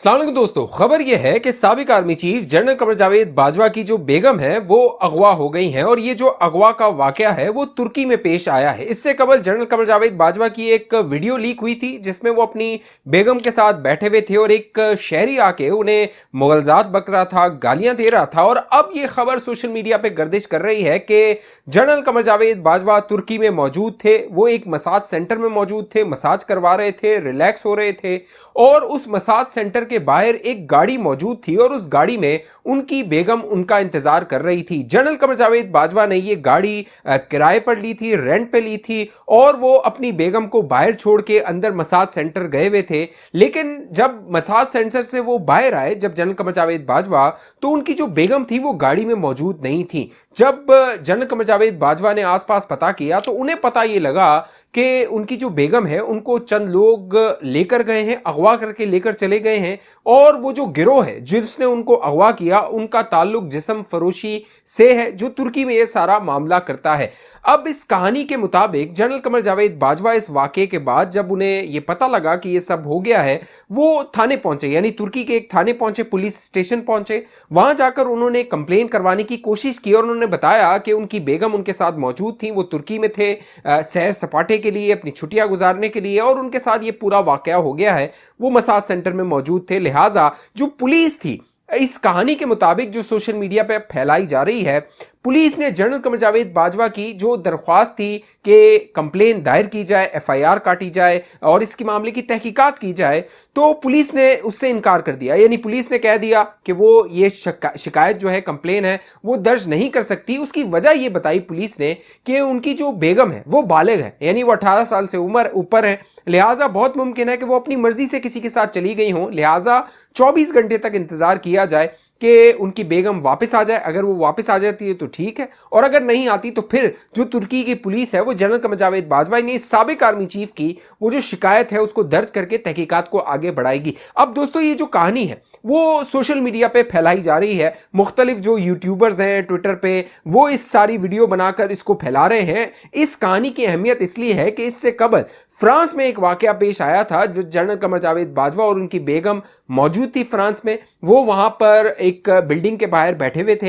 अस्सलाम वालेकुम दोस्तों, खबर यह है कि साबिक army chief general Qamar Javed Bajwa की जो बेगम है वो अगवा हो गई हैं और ये जो अगवा का वाकया है वो तुर्की में पेश आया है। इससे कबल जनरल कमर जावेद बाजवा की एक वीडियो लीक हुई थी जिसमें वो अपनी बेगम के साथ बैठे हुए थे और एक शहरी आके उन्हें मुगलजात बक रहा था, गालियां दे रहा था। और अब ये खबर सोशल मीडिया पे गर्दिश कर रही है कि जनरल कमर जावेद बाजवा तुर्की में मौजूद थे, वो एक मसाज सेंटर में मौजूद थे, मसाज करवा रहे थे, रिलैक्स हो रहे थे और उस मसाज सेंटर के बाहर एक गाड़ी मौजूद थी और उस गाड़ी में उनकी बेगम उनका इंतजार कर रही थी। जनरल कमर जावेद बाजवा ने ये गाड़ी किराए पर ली थी, रेंट पे ली थी और वो अपनी बेगम को बाहर छोड़ के अंदर मसाज सेंटर गए हुए थे। लेकिन जब मसाज सेंटर से वो बाहर आए, जब जनरल कमर जावेद बाजवा, तो उनकी जो बेगम थी वो गाड़ी में मौजूद नहीं थी। जब जनरल कमर जावेद बाजवा ने आसपास पता किया तो उन्हें पता ये लगा कि उनकी जो बेगम है उनको चंद लोग लेकर गए हैं, अगवा करके लेकर चले गए हैं और वो जो गिरोह है जिसने उनको अगवा किया उनका ताल्लुक जिस्म फरोशी से है, जो तुर्की में ये सारा मामला करता है। अब इस कहानी के मुताबिक जनरल कमर जावेद बाजवा इस वाकये के बाद जब उन्हें ये पता लगा कि ये सब हो गया है, वो थाने पहुंचे, यानी तुर्की के एक थाने पहुंचे, पुलिस स्टेशन पहुंचे। वहां जाकर उन्होंने कंप्लेन करवाने की कोशिश की और उन्होंने बताया कि उनकी बेगम उनके साथ मौजूद थी, वो तुर्की में थे सैर सपाटे के लिए, अपनी छुट्टियां गुजारने के लिए, और उनके साथ ये पूरा वाकया हो गया है। वो मसाज सेंटर में मौजूद थे। लिहाजा जो पुलिस थी, इस कहानी के मुताबिक जो सोशल मीडिया पे फैलाई जा रही है, पुलिस ने जनरल कमर जावेद बाजवा की जो दरख्वास्त थी कि कंप्लेन दायर की जाए, एफआईआर काटी जाए और इसके मामले की तहकीकात की जाए, तो पुलिस ने उससे इनकार कर दिया। यानी पुलिस ने कह दिया कि वो ये शिकायत जो है, कंप्लेन है, वो दर्ज नहीं कर सकती। उसकी वजह ये बताई पुलिस ने कि उनकी जो बेगम है वो बालिग है, यानी वो 18 साल से उम्र ऊपर है। लिहाजा बहुत मुमकिन है कि वो अपनी मर्जी से किसी के साथ चली गई हों। लिहाजा 24 घंटे तक इंतजार किया जाए कि उनकी बेगम वापस आ जाए। अगर वो वापस आ जाती है तो ठीक है, और अगर नहीं आती तो फिर जो तुर्की की पुलिस है वो जनरल कमर जावेद बाजवा ने साबिक आर्मी चीफ की वो जो शिकायत है उसको दर्ज करके तहकीकात को आगे बढ़ाएगी। अब दोस्तों, ये जो कहानी है वो सोशल मीडिया पे फैलाई जा रही है। मुख्तलिफ जो यूट्यूबर्स हैं ट्विटर पे, वो इस सारी वीडियो बनाकर इसको फैला रहे हैं। इस कहानी की अहमियत इसलिए है कि इससे कबल फ्रांस में एक वाकया पेश आया था, जो जनरल कमर जावेद बाजवा और उनकी बेगम मौजूद थी फ्रांस में। वो वहां पर एक बिल्डिंग के बाहर बैठे हुए थे।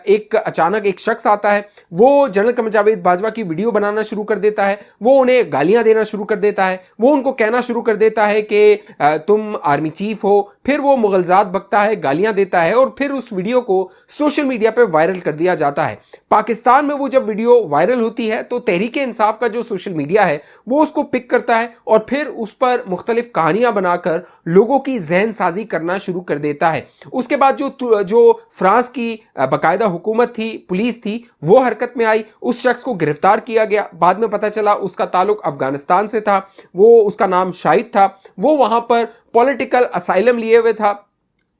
एक अचानक एक शख्स आता है, वो जनरल कमर जावेद बाजवा की वीडियो बनाना शुरू कर देता है, वो उन्हें गालियां देना शुरू कर देता है, वो उनको कहना शुरू कर देता है कि तुम आर्मी चीफ हो। फिर वो मुगलजात बकता है, गालियां देता है और फिर उस वीडियो को सोशल मीडिया पर वायरल कर दिया जाता है। पाकिस्तान में वो जब वीडियो वायरल होती है तो तहरीक इंसाफ का जो सोशल मीडिया है वो उसको पिक करता है और फिर उस पर मुख्तलिफ कहानियां बनाकर लोगों की जहन साजी करना शुरू कर देता है। उसके बाद जो फ्रांस की बाकायदा हुकूमत थी, पुलिस थी, वो हरकत में आई। उस शख्स को गिरफ्तार किया गया। बाद में पता चला उसका ताल्लुक अफगानिस्तान से था, वो उसका नाम शाहिद था। वो वहां पर पॉलिटिकल असाइलम लिए हुए था।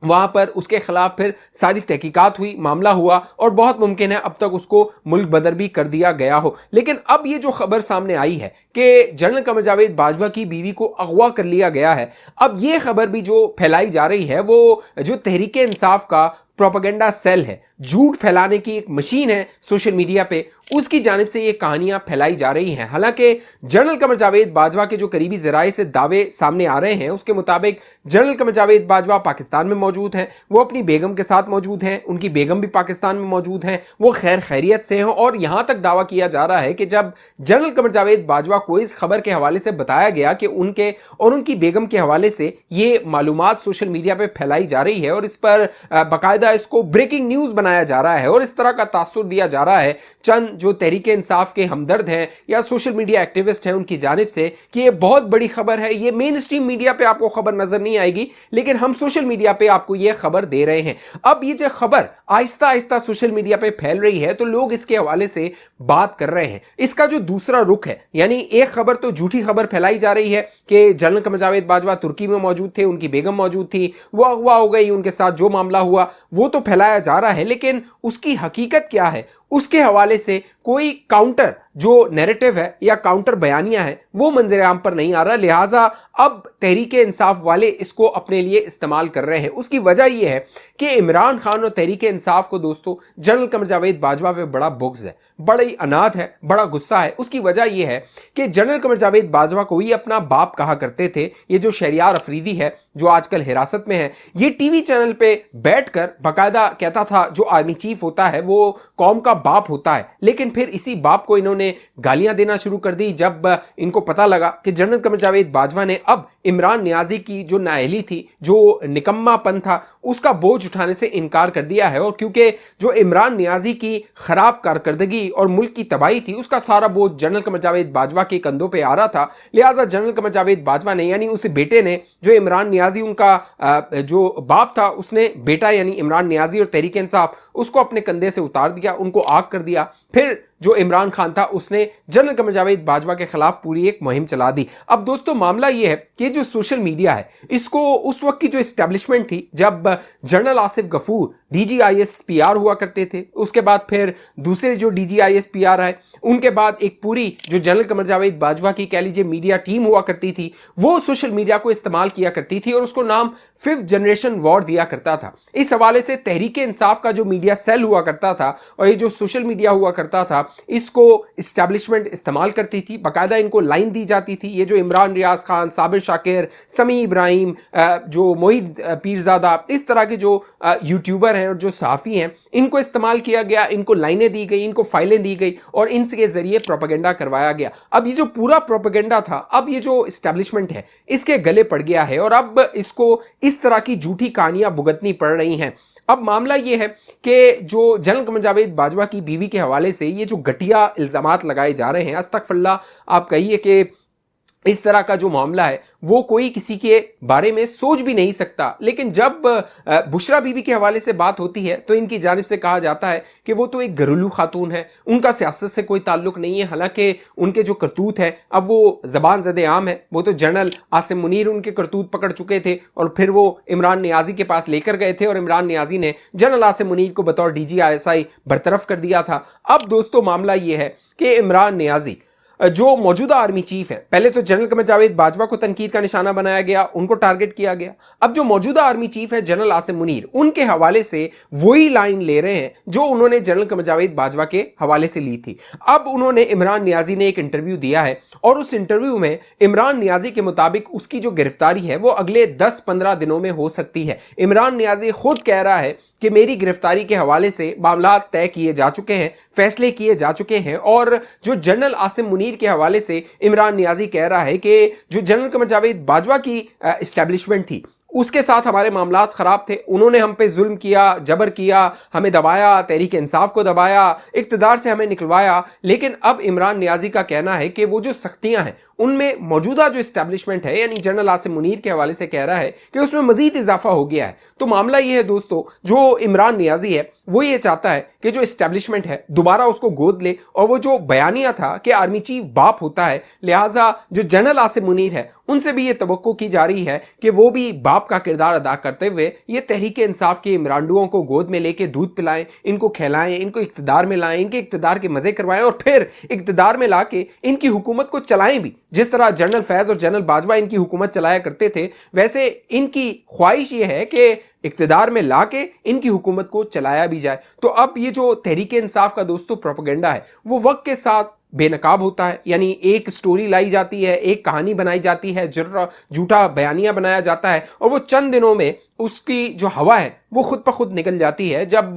वहां पर उसके खिलाफ फिर सारी तहकीकात हुई, मामला हुआ और बहुत मुमकिन है अब तक उसको मुल्क बदर भी कर दिया गया हो। लेकिन अब ये जो खबर सामने आई है कि जनरल कमर जावेद बाजवा की बीवी को अगवा कर लिया गया है, अब ये खबर भी जो फैलाई जा रही है वो जो तहरीक इंसाफ का प्रोपेगेंडा सेल है, झूठ फैलाने की एक मशीन है सोशल मीडिया पे, उसकी जानिब से ये कहानियां फैलाई जा रही हैं। हालांकि जनरल कमर जावेद बाजवा के जो करीबी जराए से दावे सामने आ रहे हैं उसके मुताबिक जनरल कमर जावेद बाजवा पाकिस्तान में मौजूद हैं, वो अपनी बेगम के साथ मौजूद हैं, उनकी बेगम भी पाकिस्तान में मौजूद हैं, वो खैर खैरियत से हैं। और यहां तक दावा किया जा रहा है कि जब जनरल कमर जावेद बाजवा को इस खबर के हवाले से बताया गया कि उनके और उनकी बेगम के हवाले से ये मालूमात सोशल मीडिया पर फैलाई जा रही है और इस पर बाकायदा इसको ब्रेकिंग न्यूज बनाया जा रहा है और इस तरह का तासुर दिया जा रहा है चंद जो तहरीक इंसाफ के हमदर्द हैं या सोशल मीडिया एक्टिविस्ट हैं उनकी जानिब से कि ये बहुत बड़ी खबर है, ये मेन स्ट्रीम मीडिया पे आपको खबर नजर नहीं आएगी, लेकिन हम सोशल मीडिया पे आपको ये खबर दे रहे हैं। अब ये जो खबर आहिस्ता आहिस्ता सोशल मीडिया पे फैल रही है तो लोग इसके हवाले से बात कर रहे हैं। इसका जो दूसरा रुख है, यानी एक खबर तो झूठी खबर फैलाई जा रही है कि जनरल कमर जावेद बाजवा तुर्की में मौजूद थे, उनकी बेगम मौजूद थी, वो अगवा हो गई, उनके साथ जो मामला हुआ वो तो फैलाया जा रहा है, लेकिन उसकी हकीकत क्या है, उसके हवाले से कोई काउंटर जो नैरेटिव है या काउंटर बयानियां है वो मंजर आम पर नहीं आ रहा। लिहाजा अब तहरीके इंसाफ वाले इसको अपने लिए इस्तेमाल कर रहे हैं। उसकी वजह यह है कि इमरान खान और तहरीके इंसाफ को दोस्तों जनरल कमर जावेद बाजवा पे बड़ा बुग़्ज़ है, बड़ी अनाद है, बड़ा गुस्सा है। उसकी वजह यह है कि जनरल कमर जावेद बाजवा को ही अपना बाप कहा करते थे। ये जो शहरियार अफरीदी है जो आजकल हिरासत में है, ये टीवी चैनल पे बैठकर बाकायदा कहता था जो आर्मी चीफ होता है वो कौम का बाप होता है। लेकिन फिर इसी बाप को इन्होंने गालियां देना शुरू कर दी जब इनको पता लगा कि जनरल कमर जावेद बाजवा ने अब इमरान नियाजी की जो नाअहली थी, जो निकम्मापन था, उसका बोझ उठाने से इनकार कर दिया है। और क्योंकि जो इमरान नियाजी की खराब कारकर्दगी और मुल्क की तबाही थी उसका सारा बोझ जनरल कमर जावेद बाजवा के कंधों पे आ रहा था, लिहाजा जनरल कमर जावेद बाजवा ने यानी उस बेटे ने, जो इमरान नियाजी उनका जो बाप था, उसने बेटा यानी इमरान नियाजी और तहरीक इंसाफ उसको अपने कंधे से उतार दिया, उनको आग कर दिया। फिर जो इमरान खान था उसने जनरल कमर जावेद बाजवा के खिलाफ पूरी एक मुहिम चला दी। अब दोस्तों मामला यह है कि जो सोशल मीडिया है इसको उस वक्त की जो एस्टेब्लिशमेंट थी जब जनरल आसिफ गफूर DGIS-PR हुआ करते थे, उसके बाद फिर दूसरे जो DGIS-PR आए, उनके बाद एक पूरी जो जनरल कमर जावेद बाजवा की कह लीजिए मीडिया टीम हुआ करती थी, वो सोशल मीडिया को इस्तेमाल किया करती थी और उसको नाम 5th जनरेशन वॉर दिया करता था। इस हवाले से तहरीके इंसाफ का जो मीडिया सेल हुआ करता था और ये जो सोशल मीडिया हुआ करता था इसको इस्टेब्लिशमेंट इस्तेमाल करती थी, बाकायदा इनको लाइन दी जाती थी। ये जो इमरान रियाज खान, साबिर शाकिर, समी इब्राहिम, जो मोहित पीरजादा, इस तरह के जो यूट्यूबर हैं और जो सहाफ़ी हैं, इनको इस्तेमाल किया गया, इनको लाइनें दी गई, इनको फाइलें दी गई और इनके जरिए प्रोपेगेंडा करवाया गया। अब ये जो पूरा प्रोपेगेंडा था, अब ये जो इस्टेब्लिशमेंट है इसके गले पड़ गया है और अब इसको इस तरह की झूठी कहानियां भुगतनी पड़ रही हैं। अब मामला ये है कि जो जनरल कमर जावेद बाजवा की बीवी के हवाले से ये जो घटिया इल्जामात लगाए जा रहे हैं, अस्तगफिरुल्लाह आप कहिए कि इस तरह का जो मामला है वो कोई किसी के बारे में सोच भी नहीं सकता। लेकिन जब बुशरा बीबी के हवाले से बात होती है तो इनकी जानिब से कहा जाता है कि वो तो एक घरेलू खातून है, उनका सियासत से कोई ताल्लुक नहीं है। हालांकि उनके जो करतूत है अब वो जबान ज़दे आम है। वो तो जनरल आसिम मुनीर उनके करतूत पकड़ चुके थे और फिर वो इमरान नियाजी के पास लेकर गए थे और इमरान नियाजी ने जनरल आसिम मुनीर को बतौर DGISI बरतरफ कर दिया था। अब दोस्तों मामला ये है कि इमरान नियाजी जो मौजूदा आर्मी चीफ है, पहले तो जनरल कमर जावेद बाजवा को तनकीद का निशाना बनाया गया, उनको टारगेट किया गया। अब जो मौजूदा आर्मी चीफ है जनरल आसिम मुनीर, उनके हवाले से वही लाइन ले रहे हैं जो उन्होंने जनरल कमर जावेद बाजवा के हवाले से ली थी। अब उन्होंने इमरान नियाजी ने एक इंटरव्यू दिया है और उस इंटरव्यू में इमरान नियाजी के मुताबिक उसकी जो गिरफ्तारी है वो अगले 10-15 दिनों में हो सकती है। इमरान नियाजी खुद कह रहा है कि मेरी गिरफ्तारी के हवाले से मामला तय किए जा चुके हैं, फैसले किए जा चुके हैं। और जो जनरल आसिम मुनीर के हवाले से इमरान नियाजी कह रहा है कि जो जनरल कमर जावेद बाजवा की एस्टेब्लिशमेंट थी उसके साथ हमारे मामलात खराब थे, उन्होंने हम पे जुल्म किया, जबर किया, हमें दबाया, तहरीक इंसाफ को दबाया, इक्तदार से हमें निकलवाया। लेकिन अब इमरान नियाजी का कहना है कि वो जो सख्तियां हैं उनमें मौजूदा जो इस्टेब्लिशमेंट है यानी जनरल आसिम मुनीर के हवाले से कह रहा है कि उसमें मजीद इजाफा हो गया है। तो मामला ये है दोस्तों, जो इमरान नियाजी है वो ये चाहता है कि जो इस्टेब्लिशमेंट है दोबारा उसको गोद ले और वो जो बयानिया था कि आर्मी चीफ बाप होता है, लिहाजा जो जनरल आसिम मुनीर है उनसे भी ये तवक्को की जा रही है कि वो भी बाप का किरदार अदा करते हुए ये तहरीक इंसाफ के इमरानडुओं को गोद में लेके दूध पिलाएं, इनको खिलाएं, इनको इक्तदार में लाएं, इनके इक्तदार के मजे करवाएं और फिर इक्तदार में लाके इनकी हुकूमत को चलाएं भी। जिस तरह जनरल फैज और जनरल बाजवा इनकी हुकूमत चलाया करते थे, वैसे इनकी ख्वाहिश ये है कि इक्तदार में लाके इनकी हुकूमत को चलाया भी जाए। तो अब ये जो तहरीक इंसाफ का दोस्तों प्रोपेगेंडा है वो वक्त के साथ बेनकाब होता है, यानी एक स्टोरी लाई जाती है, एक कहानी बनाई जाती है, झूठा बयानिया बनाया जाता है और वो चंद दिनों में उसकी जो हवा है वो खुद ब खुद निकल जाती है। जब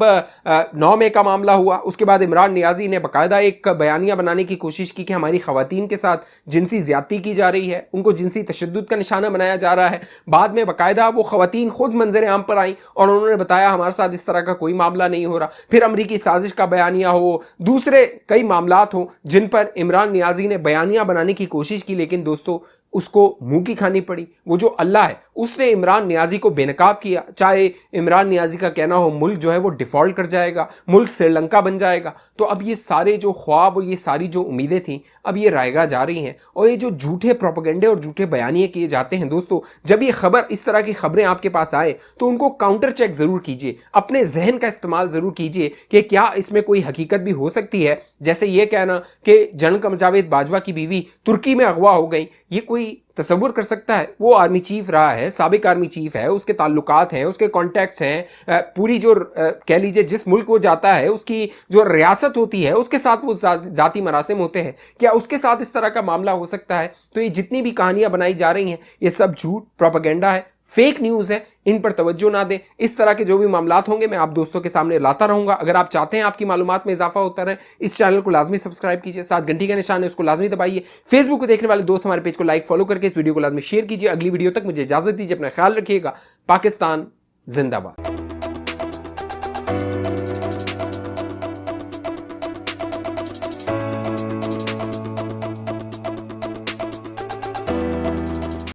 9 मई का मामला हुआ उसके बाद इमरान नियाजी ने बाकायदा एक बयानिया बनाने की कोशिश की कि हमारी खवातीन के साथ जिनसी ज्यादती की जा रही है, उनको जिनसी तशद्दुद का निशाना बनाया जा रहा है। बाद में बाकायदा वो खवातीन खुद मंजर आम पर आई और उन्होंने बताया हमारे साथ इस तरह का कोई मामला नहीं हो रहा। फिर अमरीकी साजिश का बयानिया हो, दूसरे कई मामलात हो जिन पर इमरान नियाजी ने बयानिया बनाने की कोशिश की, लेकिन दोस्तों उसको मुंह की खानी पड़ी। वो जो अल्लाह है उसने इमरान नियाजी को बेनकाब किया। चाहे इमरान नियाजी का कहना हो मुल्क जो है वो डिफॉल्ट कर जाएगा, मुल्क श्रीलंका बन जाएगा, तो अब ये सारे जो ख्वाब और ये सारी जो उम्मीदें थी अब ये रायगा जा रही हैं। और ये जो झूठे प्रोपेगेंडे और झूठे बयानिए किए जाते हैं दोस्तों, जब ये खबर, इस तरह की खबरें आपके पास आए तो उनको काउंटर चेक जरूर कीजिए, अपने जहन का इस्तेमाल जरूर कीजिए कि क्या इसमें कोई हकीकत भी हो सकती है। जैसे ये कहना कि जनरल कमर जावेद बाजवा की बीवी तुर्की में अगवा हो गई, ये कोई तसव्वुर कर सकता है? वो आर्मी चीफ रहा है, साबिक आर्मी चीफ है, उसके ताल्लुकात हैं, उसके कॉन्टैक्ट्स हैं, पूरी जो कह लीजिए जिस मुल्क वो जाता है उसकी जो रियासत होती है उसके साथ वो जाती मरासिम होते हैं, क्या उसके साथ इस तरह का मामला हो सकता है? तो ये जितनी भी कहानियां बनाई जा रही हैं ये सब झूठ, प्रोपेगेंडा है, फेक न्यूज है, इन पर तवज्जो ना दें। इस तरह के जो भी मामलात होंगे मैं आप दोस्तों के सामने लाता रहूंगा। अगर आप चाहते हैं आपकी मालूमात में इजाफा होता रहे, इस चैनल को लाजमी सब्सक्राइब कीजिए, साथ घंटी का निशान है उसको लाजमी दबाइए। फेसबुक को देखने वाले दोस्त हमारे पेज को लाइक फॉलो करके इस वीडियो को लाजमी शेयर कीजिए। अगली वीडियो तक मुझे इजाजत दीजिए, अपना ख्याल रखिएगा। पाकिस्तान जिंदाबाद।